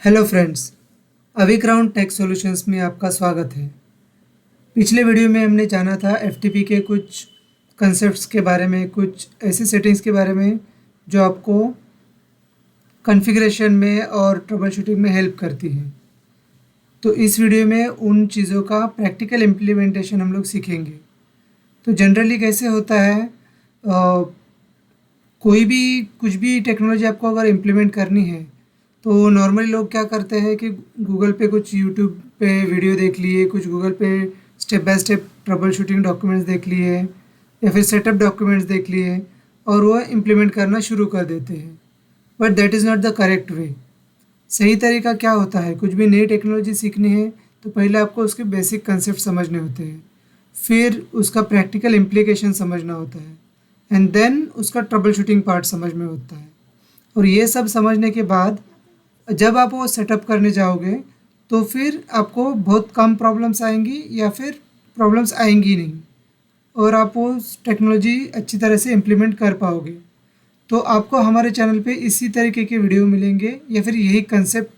Hello friends, अविक्राउंड take solutions में आपका स्वागत है। पिछले वीडियो में हमने जाना था एफटीपी के कुछ कंसेप्ट्स के बारे में, कुछ ऐसी सेटिंग्स के बारे में जो आपको कॉन्फ़िगरेशन में और ट्रबल शूटिंग में हेल्प करती हैं। तो इस वीडियो में उन चीज़ों का प्रैक्टिकल इम्प्लीमेंटेशन हम लोग सीखेंगे। तो जनरली कैसे होता है, कोई भी कुछ भी टेक्नोलॉजी आपको अगर इम्प्लीमेंट करनी है तो नॉर्मली लोग क्या करते हैं कि गूगल पे कुछ यूट्यूब पे वीडियो देख लिए, कुछ गूगल पे step by step trouble shooting documents देख लिए या फिर सेटअप डॉक्यूमेंट्स देख लिए और वो इम्प्लीमेंट करना शुरू कर देते हैं। But that is not the correct way. सही तरीका क्या होता है, कुछ भी नई टेक्नोलॉजी सीखनी है तो पहले आपको उसके बेसिक कंसेप्ट समझने होते हैं, फिर उसका प्रैक्टिकल इम्प्लीकेशन समझना होता है एंड देन उसका ट्रबल शूटिंग पार्ट समझ में होता है। और ये सब समझने के बाद जब आप वो सेटअप करने जाओगे तो फिर आपको बहुत कम प्रॉब्लम्स आएंगी या फिर प्रॉब्लम्स आएंगी नहीं और आप वो टेक्नोलॉजी अच्छी तरह से इम्प्लीमेंट कर पाओगे। तो आपको हमारे चैनल पे इसी तरीके के वीडियो मिलेंगे या फिर यही कंसेप्ट,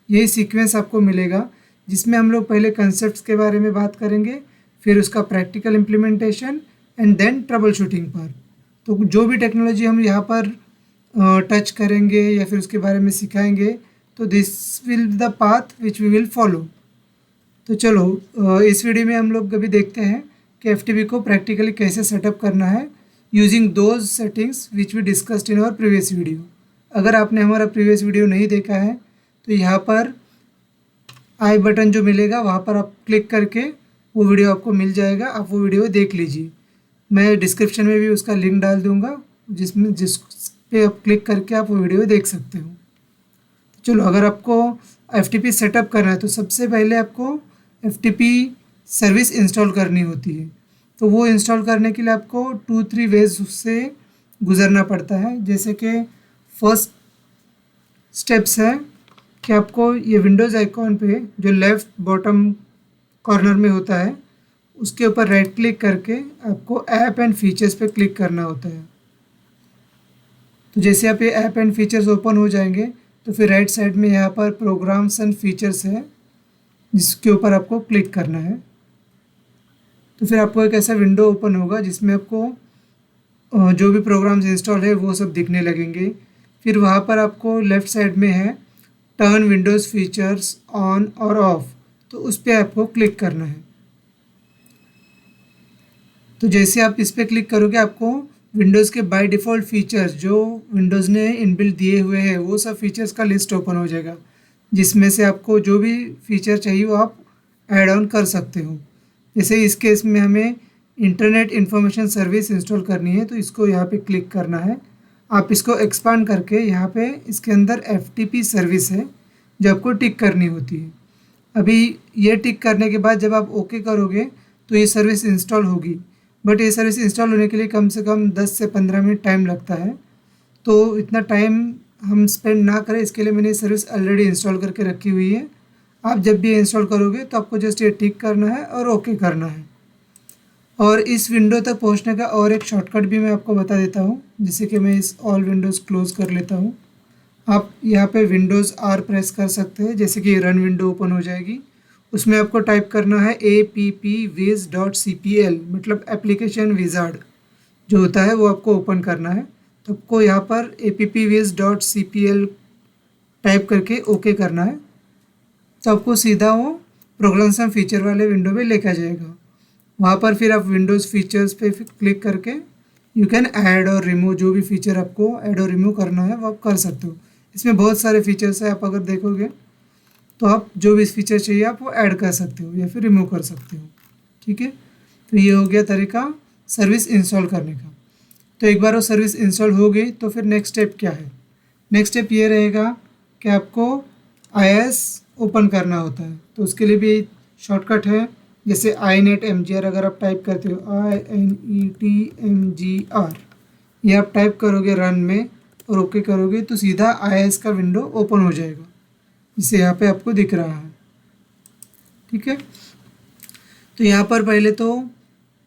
यही सीक्वेंस आपको मिलेगा जिसमें हम लोग पहले कंसेप्ट्स के बारे में बात करेंगे, फिर उसका practical implementation and then troubleshooting पर। तो जो भी टेक्नोलॉजी हम यहाँ पर टच करेंगे या फिर उसके बारे में सिखाएंगे तो this will the path which we will follow. तो चलो इस वीडियो में हम लोग अभी देखते हैं कि एफटीपी को प्रैक्टिकली कैसे सेटअप करना है using those settings which we discussed in our previous video. अगर आपने हमारा प्रीवियस वीडियो नहीं देखा है तो यहाँ पर आई बटन जो मिलेगा वहाँ पर आप क्लिक करके वो वीडियो आपको मिल जाएगा, आप वो वीडियो देख लीजिए। मैं डिस्क्रिप्शन में भी उसका लिंक डाल दूँगा जिस पे आप क्लिक करके आप वो वीडियो देख सकते हो। चलो, अगर आपको एफटीपी सेटअप करना है तो सबसे पहले आपको एफटीपी सर्विस इंस्टॉल करनी होती है। तो वो इंस्टॉल करने के लिए आपको 2-3 वेज से गुजरना पड़ता है। जैसे कि फर्स्ट स्टेप्स है कि आपको ये विंडोज़ आइकॉन पे जो लेफ़्ट बॉटम कॉर्नर में होता है उसके ऊपर राइट क्लिक करके आपको ऐप एंड फीचर्स पे क्लिक करना होता है। तो जैसे आप ये ऐप एंड फीचर्स ओपन हो जाएंगे तो फिर राइट साइड में यहाँ पर प्रोग्राम्स एंड फीचर्स है जिसके ऊपर आपको क्लिक करना है। तो फिर आपको एक ऐसा विंडो ओपन होगा जिसमें आपको जो भी प्रोग्राम्स इंस्टॉल है वो सब दिखने लगेंगे। फिर वहाँ पर आपको लेफ़्ट साइड में है टर्न विंडोज़ फीचर्स ऑन और ऑफ, तो उस पर आपको क्लिक करना है। तो जैसे आप इस पर क्लिक करोगे आपको विंडोज़ के बाय डिफ़ॉल्ट फीचर्स जो विंडोज़ ने इनबिल्ट दिए हुए हैं वो सब फीचर्स का लिस्ट ओपन हो जाएगा, जिसमें से आपको जो भी फीचर चाहिए वो आप ऐड ऑन कर सकते हो। जैसे इस केस में हमें इंटरनेट इन्फॉर्मेशन सर्विस इंस्टॉल करनी है तो इसको यहाँ पे क्लिक करना है। आप इसको एक्सपांड करके यहाँ पे इसके अंदर एफटीपी सर्विस है जो आपको टिक करनी होती है। अभी ये टिक करने के बाद जब आप ओके करोगे तो ये सर्विस इंस्टॉल होगी, बट ये सर्विस इंस्टॉल होने के लिए कम से कम 10 से 15 मिनट टाइम लगता है। तो इतना टाइम हम स्पेंड ना करें इसके लिए मैंने ये सर्विस ऑलरेडी इंस्टॉल करके रखी हुई है। आप जब भी इंस्टॉल करोगे तो आपको जस्ट ये टिक करना है और ओके करना है। और इस विंडो तक पहुंचने का और एक शॉर्टकट भी मैं आपको बता देता हूं, जिससे कि मैं इस ऑल विंडोज़ क्लोज़ कर लेता हूं। आप यहाँ पे विंडोज़ आर प्रेस कर सकते हैं, जैसे कि रन विंडो ओपन हो जाएगी। उसमें आपको टाइप करना है appwiz.cpl, मतलब एप्लीकेशन विजार्ड जो होता है वो आपको ओपन करना है। तो आपको यहाँ पर appwiz.cpl टाइप करके ओके करना है। तो आपको सीधा वो प्रोग्राम्स एंड फीचर वाले विंडो में लेकर जाएगा। वहाँ पर फिर आप विंडोज़ फीचर्स पे क्लिक करके यू कैन ऐड और रिमूव, जो भी फीचर आपको ऐड और रिमूव करना है वो आप कर सकते हो। इसमें बहुत सारे फीचर्स हैं, आप अगर देखोगे तो आप जो भी फीचर चाहिए आप वो ऐड कर सकते हो या फिर रिमूव कर सकते हो। ठीक है, तो ये हो गया तरीका सर्विस इंस्टॉल करने का। तो एक बार वो सर्विस इंस्टॉल हो गई तो फिर नेक्स्ट स्टेप क्या है? नेक्स्ट स्टेप ये रहेगा कि आपको IIS ओपन करना होता है। तो उसके लिए भी शॉर्टकट है, जैसे INET-MGR अगर आप टाइप करते हो INET-MGR, ये आप टाइप करोगे रन में और ओके करोगे तो सीधा IIS का विंडो ओपन हो जाएगा, जिसे यहाँ पे आपको दिख रहा है। ठीक है, तो यहाँ पर पहले तो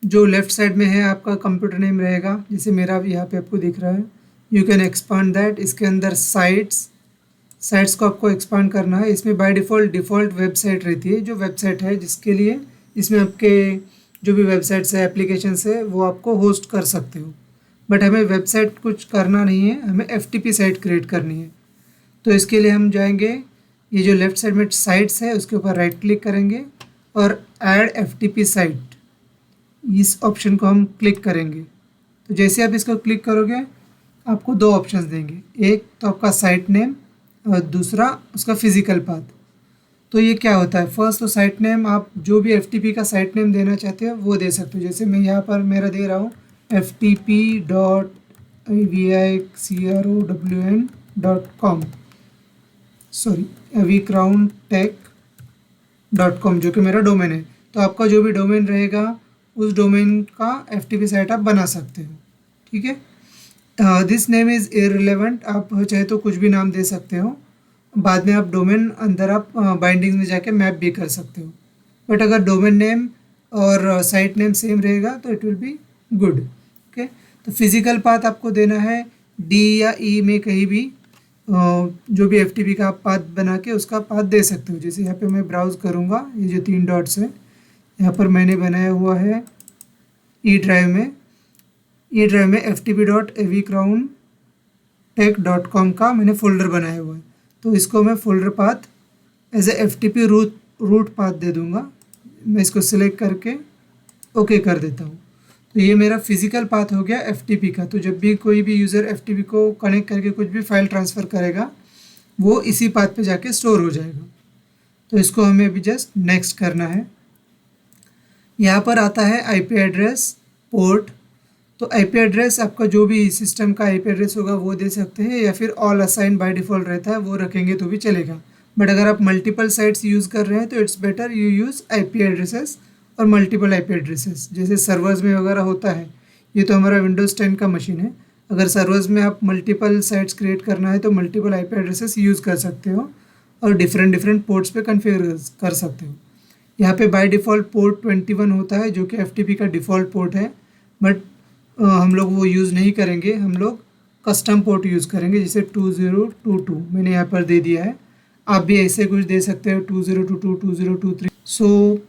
जो लेफ़्ट साइड में है आपका कंप्यूटर नेम रहेगा, जैसे मेरा भी यहाँ पे आपको दिख रहा है। You can expand that. इसके अंदर साइट्स साइट्स को आपको एक्सपांड करना है। इसमें बाय डिफ़ॉल्ट वेबसाइट रहती है, जो वेबसाइट है जिसके लिए इसमें आपके जो भी वेबसाइट्स है, एप्लीकेशंस है, वो आपको होस्ट कर सकते हो। बट हमें वेबसाइट कुछ करना नहीं है, हमें एफ़टीपी साइट क्रिएट करनी है। तो इसके लिए हम जाएंगे, ये जो लेफ़्ट साइड में साइट्स है उसके ऊपर राइट क्लिक करेंगे और ऐड एफ़टीपी साइट, इस ऑप्शन को हम क्लिक करेंगे। तो जैसे आप इसको क्लिक करोगे आपको दो ऑप्शंस देंगे, एक तो आपका साइट नेम और दूसरा उसका फिज़िकल पाथ। तो ये क्या होता है, फर्स्ट तो साइट नेम आप जो भी एफ़टीपी का साइट नेम देना चाहते हो वो दे सकते हो। जैसे मैं यहाँ पर मेरा दे रहा हूँ ftp.avicrown.com, सॉरी avicrown.tech.com, जो कि मेरा डोमेन है। तो आपका जो भी डोमेन रहेगा उस डोमेन का एफ़टीपी साइट आप बना सकते हो, ठीक है। दिस नेम इज़ इररिलेवेंट, आप चाहे तो कुछ भी नाम दे सकते हो, बाद में आप डोमेन अंदर आप बाइंडिंग्स में जाके मैप भी कर सकते हो। बट अगर डोमेन नेम और साइट नेम सेम रहेगा तो it will be good, okay. तो फिज़िकल पाथ आपको देना है डी या ई में कहीं भी, जो भी एफ़टीपी का आप पाथ बना के उसका पाथ दे सकते हो। जैसे यहाँ पे मैं ब्राउज़ करूँगा, ये जो 3 डॉट्स है यहाँ पर मैंने बनाया हुआ है ई ड्राइव में ftp.avicrown.tech.com का मैंने फ़ोल्डर बनाया हुआ है। तो इसको मैं folder path as a FTP root path दे दूँगा। मैं इसको सिलेक्ट करके ओके कर देता हूँ। तो ये मेरा फिज़िकल पाथ हो गया एफ़टीपी का। तो जब भी कोई भी यूज़र एफ़टीपी को कनेक्ट करके कुछ भी फाइल ट्रांसफ़र करेगा वो इसी पाथ पे जाके स्टोर हो जाएगा। तो इसको हमें अभी जस्ट नेक्स्ट करना है। यहाँ पर आता है आईपी एड्रेस, पोर्ट। तो आईपी एड्रेस आपका जो भी सिस्टम का आईपी एड्रेस होगा वो दे सकते हैं, या फिर ऑल असाइन बाय डिफ़ॉल्ट रहता है वो रखेंगे तो भी चलेगा। बट अगर आप मल्टीपल साइट्स यूज़ कर रहे हैं तो it's better you use IP addresses और मल्टीपल आईपी एड्रेसेस, जैसे सर्वर्स में वगैरह होता है। ये तो हमारा विंडोज़ 10 का मशीन है, अगर सर्वर्स में आप मल्टीपल साइट्स क्रिएट करना है तो मल्टीपल आईपी एड्रेसेस यूज़ कर सकते हो और डिफरेंट पोर्ट्स पे कॉन्फ़िगर कर सकते हो। यहाँ पे बाय डिफ़ॉल्ट पोर्ट 21 होता है जो कि एफ़टीपी का डिफ़ॉल्ट पोर्ट है, बट हम लोग वो यूज़ नहीं करेंगे, हम लोग कस्टम पोर्ट यूज़ करेंगे, जैसे 2022 मैंने यहाँ पर दे दिया है। आप भी ऐसे कुछ दे सकते हो 2022 2023। सो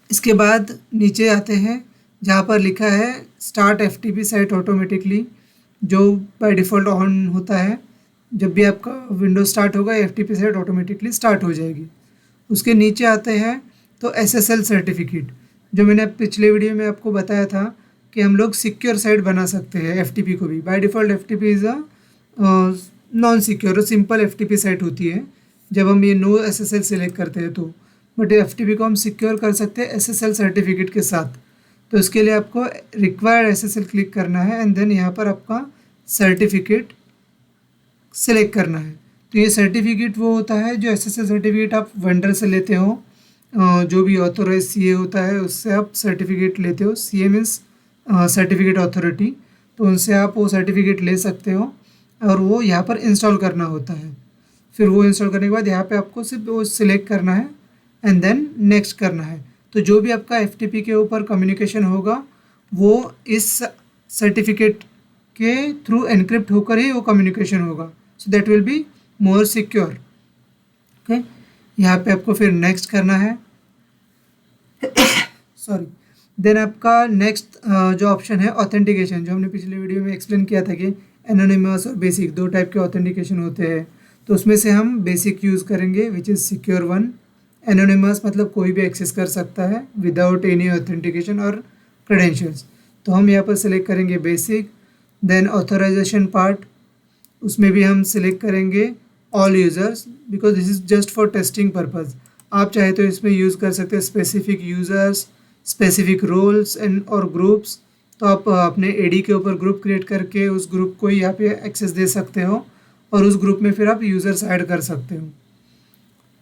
इसके बाद नीचे आते हैं जहाँ पर लिखा है स्टार्ट एफ़टीपी साइट ऑटोमेटिकली, जो बाय डिफ़ॉल्ट ऑन होता है। जब भी आपका विंडोज स्टार्ट होगा एफ़टीपी साइट ऑटोमेटिकली स्टार्ट हो जाएगी। उसके नीचे आते हैं तो एसएसएल सर्टिफिकेट, जो मैंने पिछले वीडियो में आपको बताया था कि हम लोग सिक्योर साइट बना सकते हैं एफ़टीपी को भी। By default FTP is a non secure simple FTP site होती है जब हम ये नो एसएसएल सेलेक्ट करते हैं तो, बट एफ़टीपी को हम सिक्योर कर सकते हैं एसएसएल सर्टिफिकेट के साथ। तो इसके लिए आपको रिक्वायर्ड एसएसएल क्लिक करना है एंड देन यहाँ पर आपका सर्टिफिकेट सेलेक्ट करना है। तो ये सर्टिफिकेट वो होता है जो एसएसएल सर्टिफिकेट आप वेंडर से लेते हो, जो भी ऑथोराइज सीए होता है उससे आप सर्टिफिकेट लेते हो। सीए मीन्स सर्टिफिकेट अथॉरिटी, तो उनसे आप वो सर्टिफिकेट ले सकते हो और वो यहाँ पर इंस्टॉल करना होता है। फिर वो इंस्टॉल करने के बाद यहाँ पे आपको सिर्फ वो सिलेक्ट करना है एंड देन नेक्स्ट करना है। तो जो भी आपका एफ़टीपी के ऊपर कम्युनिकेशन होगा वो इस सर्टिफिकेट के थ्रू एनक्रिप्ट होकर ही वो कम्युनिकेशन होगा, so that will be more secure, okay. यहाँ पे आपको फिर नेक्स्ट करना है सॉरी। देन आपका नेक्स्ट जो ऑप्शन है ऑथेंटिकेशन, जो हमने पिछले वीडियो में एक्सप्लेन किया था कि एनोनिमस और बेसिक दो टाइप के ऑथेंटिकेशन होते हैं। तो उसमें से हम बेसिक यूज़ करेंगे which is secure one. Anonymous मतलब कोई भी एक्सेस कर सकता है विदाउट एनी ऑथेंटिकेशन और क्रेडेंशियल्स। तो हम यहाँ पर सिलेक्ट करेंगे बेसिक। देन ऑथराइजेशन पार्ट, उसमें भी हम सिलेक्ट करेंगे all users because this is just for testing purpose. आप चाहे तो इसमें यूज़ कर सकते हैं specific users, specific roles and और ग्रुप्स। तो आप अपने एडी के ऊपर ग्रुप क्रिएट करके उस ग्रुप को यहाँ पे एक्सेस दे सकते हो और उस ग्रुप में फिर आप यूज़र्स ऐड कर सकते हो,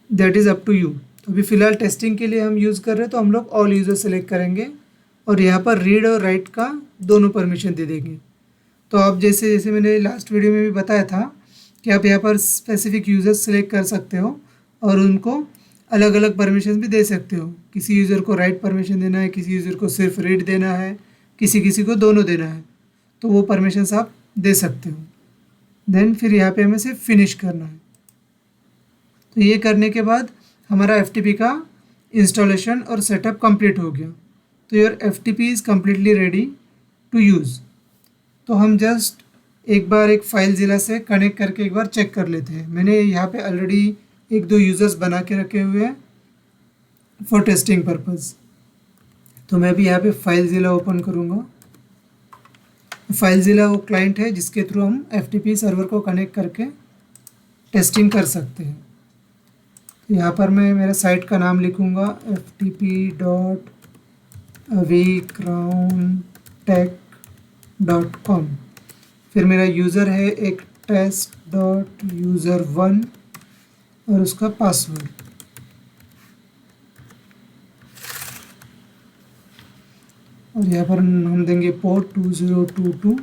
that is up to you. तो अभी फ़िलहाल टेस्टिंग के लिए हम यूज़ कर रहे हैं तो हम लोग ऑल यूज़र सेलेक्ट करेंगे और यहाँ पर रीड और राइट का दोनों परमिशन दे देंगे। तो आप जैसे जैसे मैंने लास्ट वीडियो में भी बताया था कि आप यहाँ पर स्पेसिफिक यूज़र्स सेलेक्ट कर सकते हो और उनको अलग अलग परमिशन भी दे सकते हो। किसी यूज़र को राइट परमिशन देना है, किसी यूज़र को सिर्फ रीड देना है, किसी किसी को दोनों देना है, तो वो परमिशंस आप दे सकते हो। देन फिर यहाँ पे हमें सिर्फ फिनिश करना है। तो ये करने के बाद हमारा FTP का इंस्टॉलेशन और सेटअप कंप्लीट हो गया। तो your FTP is completely ready to use. तो हम जस्ट एक बार एक फाइलज़िला से कनेक्ट करके एक बार चेक कर लेते हैं। मैंने यहाँ पे ऑलरेडी एक दो यूज़र्स बना के रखे हुए हैं फॉर टेस्टिंग पर्पज़। तो मैं भी यहाँ पे फाइलज़िला ओपन करूँगा। फाइलज़िला वो क्लाइंट है जिसके थ्रू हम FTP सर्वर को कनेक्ट करके टेस्टिंग कर सकते हैं। तो यहाँ पर मैं मेरा साइट का नाम लिखूँगा ftp.avicrowntech.com। फिर मेरा यूज़र है एक test.user1 और उसका पासवर्ड। और यहाँ पर हम देंगे पोर्ट 2022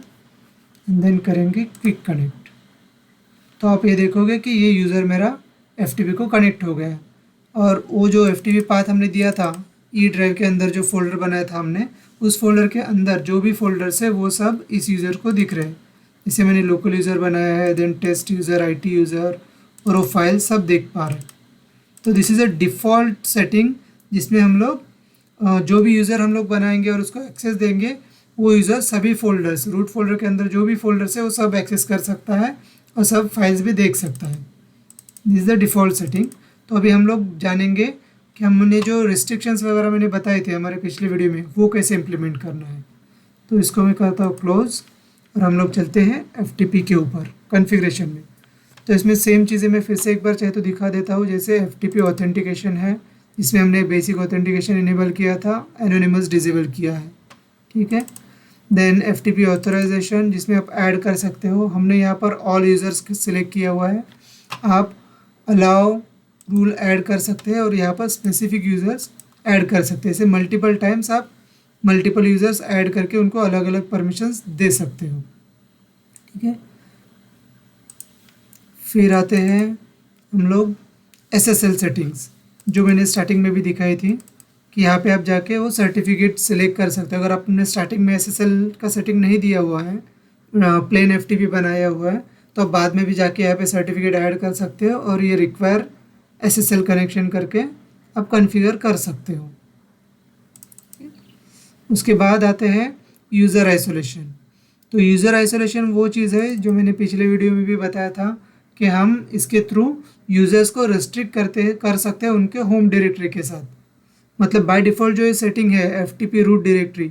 एंड देन करेंगे क्विक कनेक्ट। तो आप ये देखोगे कि ये यूज़र मेरा FTP को कनेक्ट हो गया है। और वो जो FTP पाथ हमने दिया था ई ड्राइव के अंदर, जो फोल्डर बनाया था हमने, उस फोल्डर के अंदर जो भी फोल्डर्स है वो सब इस यूज़र को दिख रहे हैं। इसे मैंने लोकल यूज़र बनाया है, then test user, IT user, और वो फाइल सब देख पा रहे हैं। तो this is a default setting जिसमें हम लोग जो भी यूज़र हम लोग बनाएंगे और उसको एक्सेस देंगे, वो यूज़र सभी फोल्डर्स, रूट फोल्डर के अंदर जो भी फोल्डर्स है वो सब एक्सेस कर सकता है और सब फाइल्स भी देख सकता है। This is the default setting. तो अभी हम लोग जानेंगे कि हमने जो रिस्ट्रिक्शंस वगैरह मैंने बताए थे हमारे पिछले वीडियो में, वो कैसे इम्प्लीमेंट करना है। तो इसको मैं करता हूँ क्लोज़ और हम लोग चलते हैं FTP के ऊपर कॉन्फ़िगरेशन में। तो इसमें सेम चीज़ें मैं फिर से एक बार चाहे तो दिखा देता हूँ। जैसे FTP ऑथेंटिकेशन है, इसमें हमने बेसिक ऑथेंटिकेशन इनेबल किया था, एनोनिमस डिसेबल किया है, ठीक है। देन FTP ऑथराइजेशन जिसमें आप ऐड कर सकते हो, हमने यहाँ पर ऑल यूज़र्स सिलेक्ट किया हुआ है। आप अलाउ रूल ऐड कर सकते हैं और यहाँ पर स्पेसिफिक यूज़र्स ऐड कर सकते हैं। ऐसे मल्टीपल टाइम्स आप मल्टीपल यूज़र्स ऐड करके उनको अलग अलग परमिशंस दे सकते हो, ठीक है। फिर आते हैं हम लोग SSL सेटिंग्स, जो मैंने स्टार्टिंग में भी दिखाई थी कि यहाँ पे आप जाके वो सर्टिफिकेट सिलेक्ट कर सकते हो। अगर आपने स्टार्टिंग में SSL का सेटिंग नहीं दिया हुआ है, प्लेन FTP बनाया हुआ है, तो आप बाद में भी जाके यहाँ पे सर्टिफिकेट ऐड कर सकते हो और ये रिक्वायर SSL कनेक्शन करके आप कॉन्फ़िगर कर सकते हो। उसके बाद आते हैं यूज़र आइसोलेशन। तो यूज़र आइसोलेशन वो चीज़ है जो मैंने पिछले वीडियो में भी बताया था कि हम इसके थ्रू यूज़र्स को रेस्ट्रिक्ट कर सकते हैं उनके होम डायरेक्टरी के साथ। मतलब बाय डिफ़ॉल्ट जो ये सेटिंग है FTP रूट डायरेक्टरी,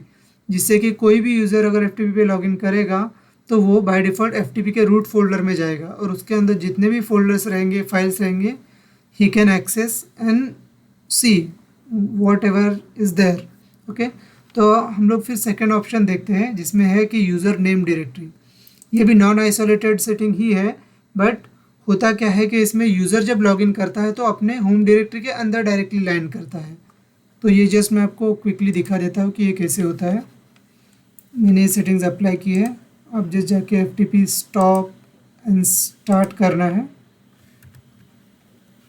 जिससे कि कोई भी यूज़र अगर FTP पे लॉगिन करेगा तो वो बाय डिफ़ॉल्ट FTP के रूट फोल्डर में जाएगा और उसके अंदर जितने भी फोल्डर्स रहेंगे, फाइल्स रहेंगे, he can access and see whatever is there, okay. तो हम लोग फिर सेकंड ऑप्शन देखते हैं जिसमें है कि यूज़र नेम डायरेक्टरी। ये भी नॉन आइसोलेटेड सेटिंग ही है, बट होता क्या है कि इसमें यूज़र जब लॉगिन करता है तो अपने होम डायरेक्टरी के अंदर डायरेक्टली लैंड करता है। तो ये जस्ट मैं आपको क्विकली दिखा देता हूँ कि ये कैसे होता है। मैंने ये सेटिंग्स अप्लाई की है। अब जस्ट जाके FTP स्टॉप एंड स्टार्ट करना है।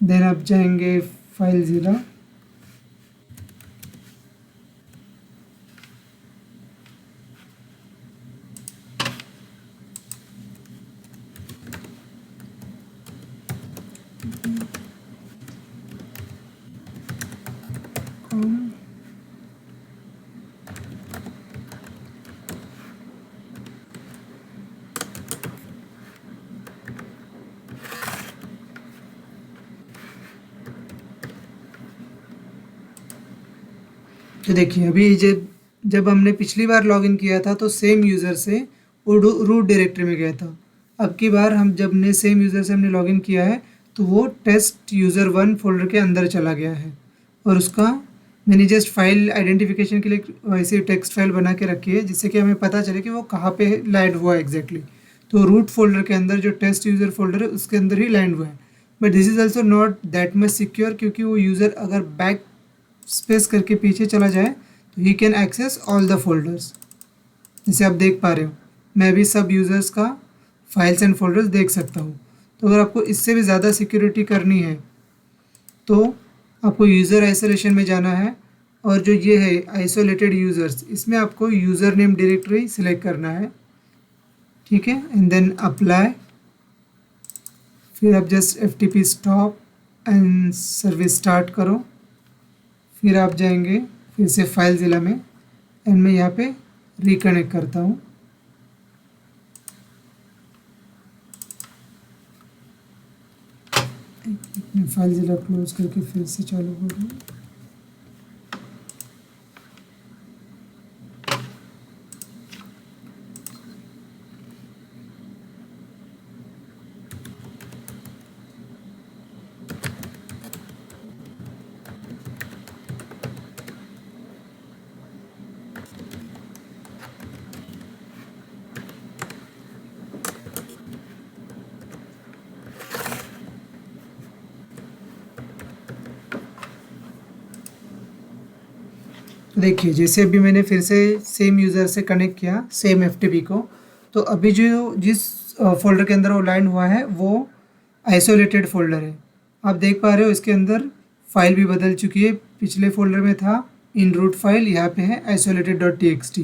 देन आप जाएंगे फाइलज़िला, तो देखिए अभी जब हमने पिछली बार लॉगिन किया था तो सेम यूज़र से वो रूट डायरेक्टरी में गया था। अब की बार हम जब ने सेम यूज़र से हमने लॉगिन किया है तो वो टेस्ट यूज़र1 फोल्डर के अंदर चला गया है और उसका मैंने जस्ट फाइल आइडेंटिफिकेशन के लिए ऐसे टेक्स्ट फाइल बना के रखी है जिससे कि हमें पता चले कि वो कहाँ पे लैंड हुआ है एग्जैक्टली। तो रूट फोल्डर के अंदर जो टेस्ट यूज़र फोल्डर है उसके अंदर ही लैंड हुआ है। But this is also not that much secure, क्योंकि वो यूज़र अगर बैक स्पेस करके पीछे चला जाए तो he can access all the folders. जैसे आप देख पा रहे हो मैं भी सब यूज़र्स का फाइल्स एंड फोल्डर्स देख सकता हूँ। तो अगर आपको इससे भी ज़्यादा सिक्योरिटी करनी है तो आपको यूज़र आइसोलेशन में जाना है और जो ये है आइसोलेटेड यूज़र्स, इसमें आपको यूज़र नेम डायरेक्टरी सिलेक्ट करना है, ठीक है। एंड देन अप्लाई फिर आप just FTP stop and service start करो। फिर आप जाएंगे फिर से फाइल ज़िला में एंड मैं यहाँ पे रिकनेक्ट करता हूँ। फाइल ज़िला क्लोज करके फिर से चालू कर दूँ। तो देखिए जैसे अभी मैंने फिर से सेम यूज़र से कनेक्ट किया सेम FTP को, तो अभी जो जिस फोल्डर के अंदर वो लाइन हुआ है वो आइसोलेटेड फोल्डर है। आप देख पा रहे हो इसके अंदर फाइल भी बदल चुकी है। पिछले फोल्डर में था इन रूट फाइल, यहाँ पे है isolated.txt,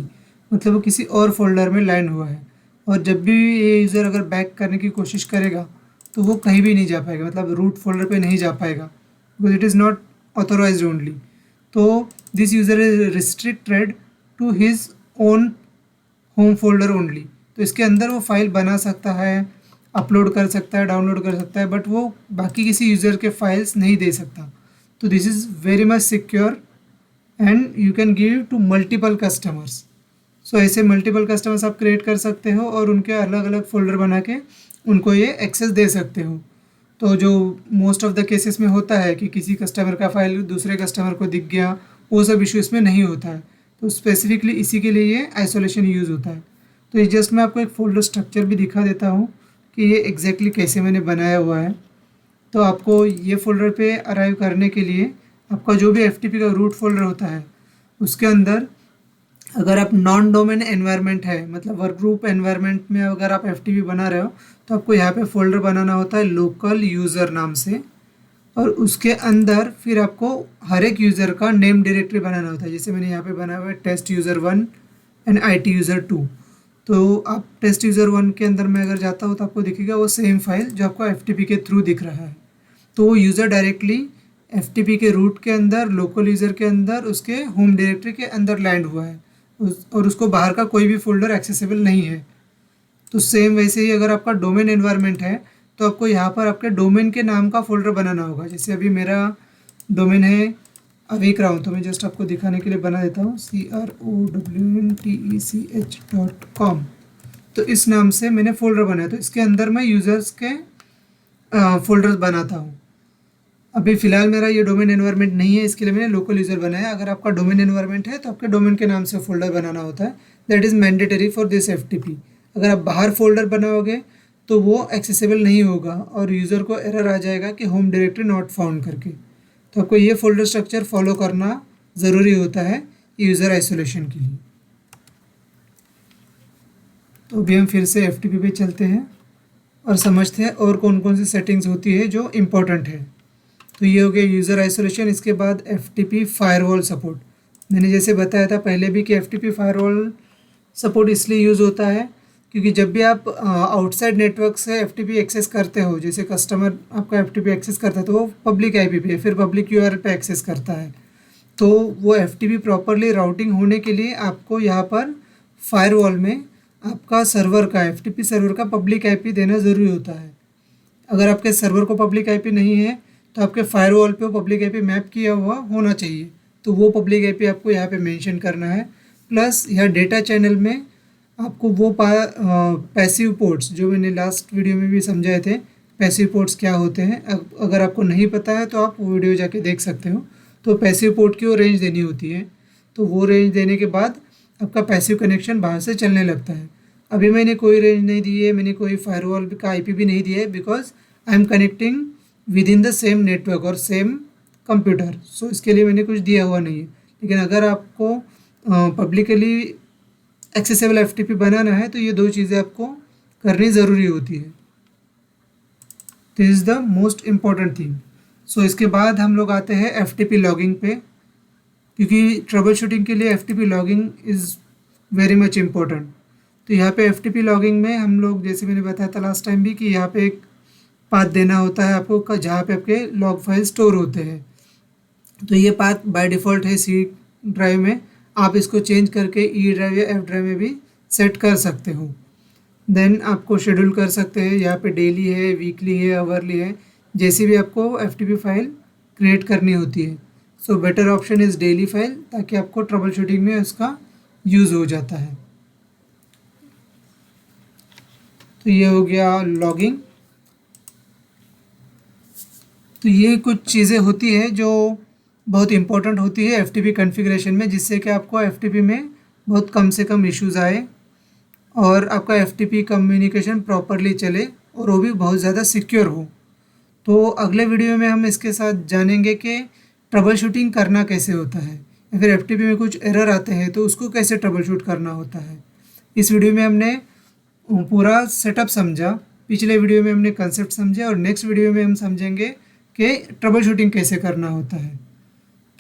मतलब वो किसी और फोल्डर में लाइन हुआ है। और जब भी ये यूज़र अगर बैक करने की कोशिश करेगा तो वो कहीं भी नहीं जा पाएगा, मतलब रूट फोल्डर पे नहीं जा पाएगा, because it is not authorized only. तो this user is restricted to his own home folder only. तो इसके अंदर वो फाइल बना सकता है, अपलोड कर सकता है, डाउनलोड कर सकता है, बट वो बाकी किसी यूज़र के फाइल्स नहीं दे सकता। तो this is very much secure and you can give to multiple customers. So ऐसे मल्टीपल कस्टमर्स आप क्रिएट कर सकते हो और उनके अलग अलग फोल्डर बना के उनको ये एक्सेस दे सकते हो। तो जो मोस्ट ऑफ द केसेस में होता है कि किसी कस्टमर का फाइल दूसरे कस्टमर को दिख गया, वो सब इशू इसमें नहीं होता है। तो स्पेसिफिकली इसी के लिए ये आइसोलेशन यूज़ होता है। तो ये जस्ट मैं आपको एक फोल्डर स्ट्रक्चर भी दिखा देता हूँ कि ये एग्जैक्टली कैसे मैंने बनाया हुआ है। तो आपको ये फोल्डर पे अराइव करने के लिए आपका जो भी FTP का रूट फोल्डर होता है उसके अंदर अगर आप नॉन डोमेन एनवायरनमेंट है, मतलब वर्क ग्रुप एनवायरनमेंट में अगर आप FTP बना रहे हो तो आपको यहाँ पे फोल्डर बनाना होता है लोकल यूज़र नाम से, और उसके अंदर फिर आपको हर एक यूज़र का नेम डायरेक्टरी बनाना होता है। जैसे मैंने यहाँ पे बनाया हुआ है test user 1 and IT user 2। तो आप टेस्ट यूज़र 1 के अंदर मैं अगर जाता हूँ तो आपको दिखेगा वो सेम फाइल जो आपको FTP के थ्रू दिख रहा है। तो वो यूज़र डायरेक्टली FTP के रूट के अंदर लोकल यूज़र के अंदर उसके होम डायरेक्टरी के अंदर लैंड हुआ है और उसको बाहर का कोई भी फोल्डर एक्सेसिबल नहीं है। तो सेम वैसे ही अगर आपका डोमेन एनवायरनमेंट है तो आपको यहाँ पर आपके डोमेन के नाम का फोल्डर बनाना होगा। जैसे अभी मेरा डोमेन है अवेक राउंड, तो मैं जस्ट आपको दिखाने के लिए बना देता हूँ CROWNTECH.com। तो इस नाम से मैंने फोल्डर बनाया, तो इसके अंदर मैं यूज़र्स के फोल्डर्स बनाता हूँ। अभी फ़िलहाल मेरा ये डोमेन एनवायरनमेंट नहीं है, इसके लिए मैंने लोकल यूज़र बनाया। अगर आपका डोमेन एनवायरनमेंट है तो आपके डोमेन के नाम से फोल्डर बनाना होता है। That is mandatory for this FTP। अगर आप बाहर फोल्डर बनाओगे तो वो एक्सेसिबल नहीं होगा और यूज़र को एरर आ जाएगा कि होम डायरेक्टरी नॉट फाउंड करके। तो आपको ये फोल्डर स्ट्रक्चर फॉलो करना ज़रूरी होता है यूज़र आइसोलेशन के लिए। तो अभी हम फिर से FTP पे चलते हैं और समझते हैं और कौन कौन सी सेटिंग्स होती है जो इम्पोर्टेंट है। तो ये हो गया यूज़र आइसोलेशन। इसके बाद FTP फायरवॉल सपोर्ट। मैंने जैसे बताया था पहले भी कि FTP फायरवॉल सपोर्ट इसलिए यूज़ होता है क्योंकि जब भी आप आउटसाइड नेटवर्क से FTP एक्सेस करते हो, जैसे कस्टमर आपका FTP एक्सेस करता है तो वो पब्लिक IP पे फिर पब्लिक URL पे एक्सेस करता है। तो वो FTP प्रॉपरली राउटिंग होने के लिए आपको यहाँ पर फायरवॉल में आपका सर्वर का FTP सर्वर का पब्लिक IP देना ज़रूरी होता है। अगर आपके सर्वर को पब्लिक IP नहीं है तो आपके फायरवॉल पे वो पब्लिक IP मैप किया हुआ होना चाहिए, तो वो पब्लिक IP आपको यहाँ पे मेंशन करना है। प्लस यहाँ डेटा चैनल में आपको वो पैसिव पोर्ट्स जो मैंने लास्ट वीडियो में भी समझाए थे, पैसिव पोर्ट्स क्या होते हैं, अगर आपको नहीं पता है तो आप वो वीडियो जाके देख सकते हो। तो पैसिव पोर्ट की वो रेंज देनी होती है, तो वो रेंज देने के बाद आपका पैसिव कनेक्शन बाहर से चलने लगता है। अभी मैंने कोई रेंज नहीं दी है, मैंने कोई फायरवॉल का IP भी नहीं दिया है, because I am connecting with in the same network और सेम कंप्यूटर। सो इसके लिए मैंने कुछ दिया हुआ नहीं है। लेकिन अगर आपको पब्लिकली एक्सेसिबल FTP बनाना है तो ये दो चीज़ें आपको करनी ज़रूरी होती है। This is the most important thing. So इसके बाद हम लोग आते हैं FTP लॉगिंग पे, क्योंकि ट्रबल शूटिंग के लिए FTP logging is very much important. तो यहाँ पे FTP लॉगिंग में हम लोग, जैसे मैंने बताया था लास्ट टाइम भी, कि यहाँ पे एक पाथ देना होता है आपको जहाँ पे आपके लॉग फाइल स्टोर होते हैं। तो ये पाथ बाय डिफ़ॉल्ट है सी ड्राइव में, आप इसको चेंज करके ई ड्राइव या एफ ड्राइव में भी सेट कर सकते हो। देन आपको शेड्यूल कर सकते हैं, यहाँ पे डेली है, वीकली है, आवरली है, जैसी भी आपको एफटीपी फाइल क्रिएट करनी होती है। So better option is daily file, ताकि आपको ट्रबल शूटिंग में उसका यूज़ हो जाता है। तो ये हो गया लॉगिंग। तो ये कुछ चीज़ें होती है जो बहुत इंपॉर्टेंट होती है एफटीपी कॉन्फ़िगरेशन में, जिससे कि आपको एफटीपी में बहुत कम से कम इश्यूज़ आए और आपका एफटीपी कम्युनिकेशन प्रॉपरली चले और वो भी बहुत ज़्यादा सिक्योर हो। तो अगले वीडियो में हम इसके साथ जानेंगे कि ट्रबल शूटिंग करना कैसे होता है, या फिर एफटीपी में कुछ एरर आते हैं तो उसको कैसे ट्रबल शूट करना होता है। इस वीडियो में हमने पूरा सेटअप समझा, पिछले वीडियो में हमने कंसेप्ट समझे और नेक्स्ट वीडियो में हम समझेंगे कि ट्रबल शूटिंग कैसे करना होता है।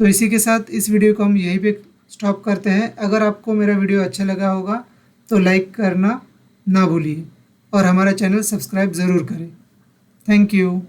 तो इसी के साथ इस वीडियो को हम यहीं पे स्टॉप करते हैं। अगर आपको मेरा वीडियो अच्छा लगा होगा तो लाइक करना ना भूलिए और हमारा चैनल सब्सक्राइब ज़रूर करें। Thank you.